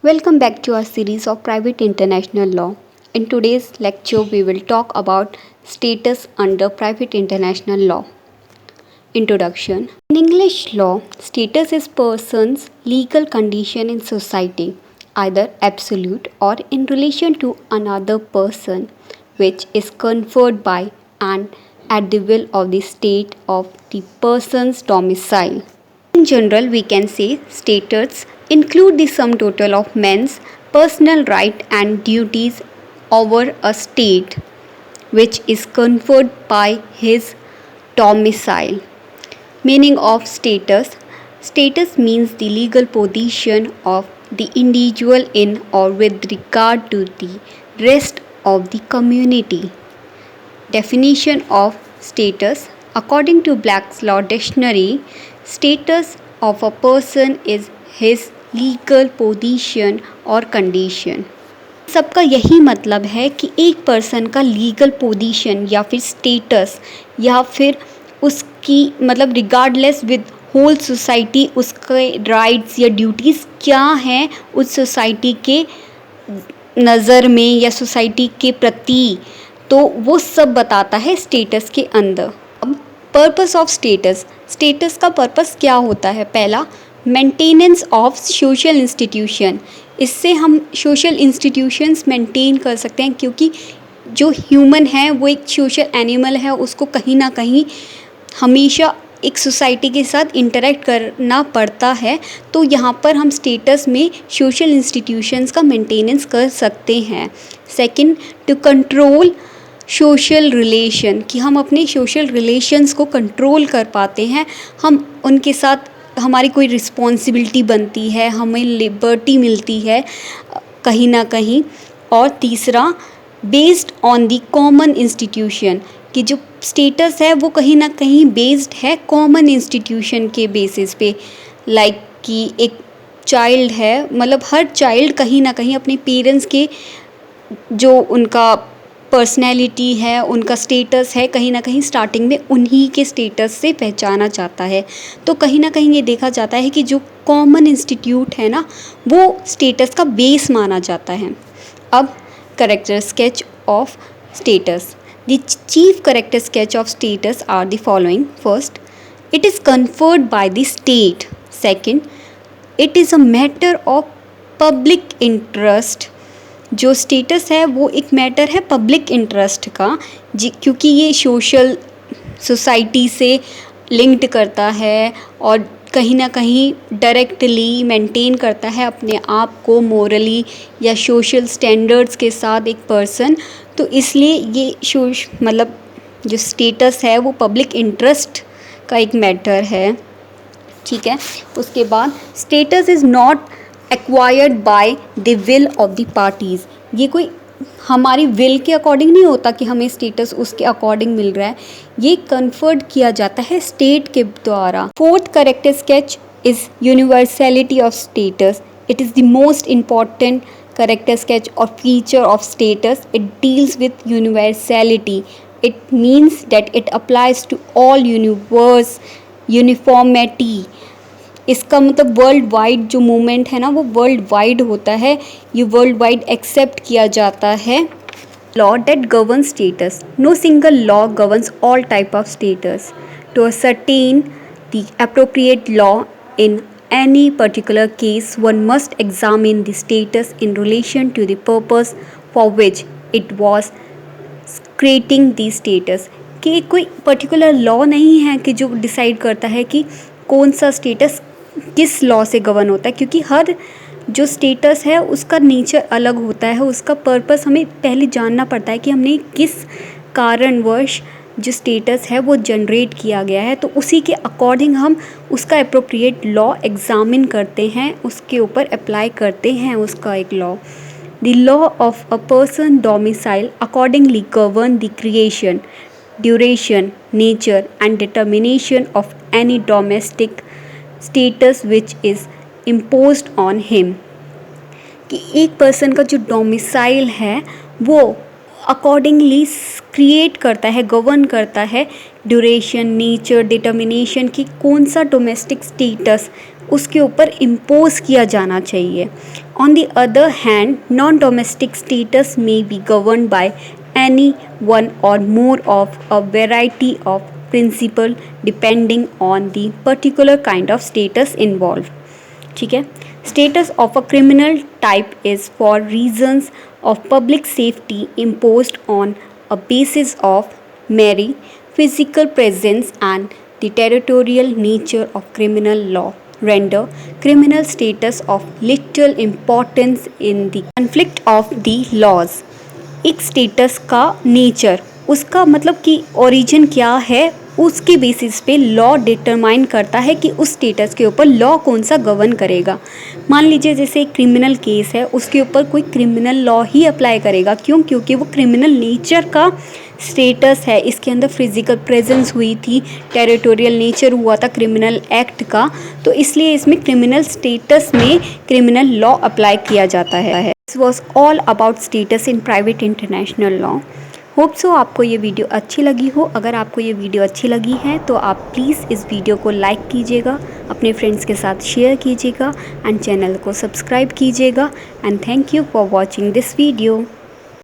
Welcome back to our series of private international law. In today's lecture, we will talk about status under private international law. Introduction. In English law, status is person's legal condition in society, either absolute or in relation to another person, which is conferred by and at the will of the state of the person's domicile. In general, we can say status include the sum total of men's personal right and duties over a state which is conferred by his domicile. Meaning of status. Status means the legal position of the individual in or with regard to the rest of the community. Definition of status. According to Black's Law Dictionary, status of a person is his legal position और condition. सबका यही मतलब है कि एक person का legal position या फिर स्टेटस या फिर उसकी मतलब रिगार्डलेस विद होल सोसाइटी उसके राइट्स या ड्यूटीज़ क्या हैं उस सोसाइटी के नज़र में या सोसाइटी के प्रति, तो वो सब बताता है स्टेटस के अंदर। अब पर्पस ऑफ स्टेटस। स्टेटस का पर्पस क्या होता है? पहला, मेंटेनेंस ऑफ सोशल इंस्टीट्यूशन। इससे हम सोशल इंस्टीट्यूशंस मेंटेन कर सकते हैं, क्योंकि जो ह्यूमन है वो एक सोशल एनिमल है, उसको कहीं ना कहीं हमेशा एक सोसाइटी के साथ इंटरेक्ट करना पड़ता है। तो यहाँ पर हम स्टेटस में सोशल इंस्टीट्यूशंस का मेंटेनेंस कर सकते हैं। Second, to control social relation, कि हम अपने सोशल रिलेशंस को कंट्रोल कर पाते हैं, हम उनके साथ हमारी कोई रिस्पॉन्सिबिलिटी बनती है, हमें लिबर्टी मिलती है कहीं ना कहीं। और तीसरा, based on the common institution, कि जो स्टेटस है वो कहीं ना कहीं बेस्ड है कॉमन इंस्टीट्यूशन के बेसिस पे। लाइक कि एक चाइल्ड है, मतलब हर चाइल्ड कहीं ना कहीं अपने पेरेंट्स के जो उनका पर्सनैलिटी है, उनका स्टेटस है, कहीं ना कहीं स्टार्टिंग में उन्हीं के स्टेटस से पहचाना जाता है। तो कहीं ना कहीं ये देखा जाता है कि जो कॉमन इंस्टीट्यूट है ना, वो स्टेटस का बेस माना जाता है। अब character sketch of status. The chief character sketch of status are the following. First, it is conferred by the state. Second, it is a matter of public interest. जो status है वो एक matter है public interest का, क्योंकि ये social society से linked करता है और कहीं ना कहीं डायरेक्टली मेंटेन करता है अपने आप को मोरली या सोशल स्टैंडर्ड्स के साथ एक पर्सन। तो इसलिए ये मतलब जो स्टेटस है वो पब्लिक इंटरेस्ट का एक मैटर है। ठीक है। उसके बाद, status is not acquired by the will of the parties. ये कोई हमारी विल के अकॉर्डिंग नहीं होता कि हमें स्टेटस उसके अकॉर्डिंग मिल रहा है, ये कन्फर्ड किया जाता है स्टेट के द्वारा। Fourth character sketch is universality of status. It is the most important character sketch और feature of status. It deals with universality. It means that it applies to all universe uniformity. इसका मतलब world wide जो movement है ना, वो world wide होता है, ये वर्ल्ड वाइड एक्सेप्ट किया जाता है। Law that govern status. No single law governs all type of status. To ascertain the appropriate law in any particular case, one must examine the status in relation to the purpose for which it was creating the status। कि कोई particular law नहीं है कि जो decide करता है कि कौन सा स्टेटस किस लॉ से गवर्न होता है, क्योंकि हर जो स्टेटस है उसका नेचर अलग होता है, उसका पर्पस हमें पहले जानना पड़ता है कि हमने किस कारणवश जो स्टेटस है वो जनरेट किया गया है, तो उसी के अकॉर्डिंग हम उसका एप्रोप्रिएट लॉ एग्जामिन करते हैं, उसके ऊपर अप्लाई करते हैं उसका एक law. The law of a person domicile accordingly govern the creation, duration, nature and determination of any domestic status which is imposed on him. कि एक पर्सन का जो डोमिसाइल है वो अकॉर्डिंगली क्रिएट करता है, गवर्न करता है ड्यूरेशन, नेचर, डिटर्मिनेशन की कौन सा डोमेस्टिक स्टेटस उसके ऊपर इम्पोज किया जाना चाहिए। On the other hand, non domestic status में be govern by any one और more of a variety of principle depending on the particular kind of status involve. ठीक है। Status of a criminal type is for reasons of public safety imposed on a basis of mere physical presence, and the territorial nature of criminal law render criminal status of little importance in the conflict of the laws। एक status का nature, उसका मतलब कि origin क्या है, उसके basis पे law determine करता है कि उस स्टेटस के ऊपर लॉ कौन सा गवर्न करेगा। मान लीजिए जैसे एक क्रिमिनल केस है, उसके ऊपर कोई क्रिमिनल लॉ ही अप्लाई करेगा। क्यों? क्योंकि वो क्रिमिनल नेचर का स्टेटस है, इसके अंदर फिजिकल प्रेजेंस हुई थी, टेरिटोरियल नेचर हुआ था क्रिमिनल एक्ट का, तो इसलिए इसमें क्रिमिनल स्टेटस में क्रिमिनल लॉ अप्लाई किया जाता है। This was all about status in private international law. Hope so आपको ये वीडियो अच्छी लगी हो। अगर आपको ये वीडियो अच्छी लगी है तो आप प्लीज़ इस वीडियो को लाइक कीजिएगा, अपने फ्रेंड्स के साथ शेयर कीजिएगा एंड चैनल को सब्सक्राइब कीजिएगा। And thank you for watching this video.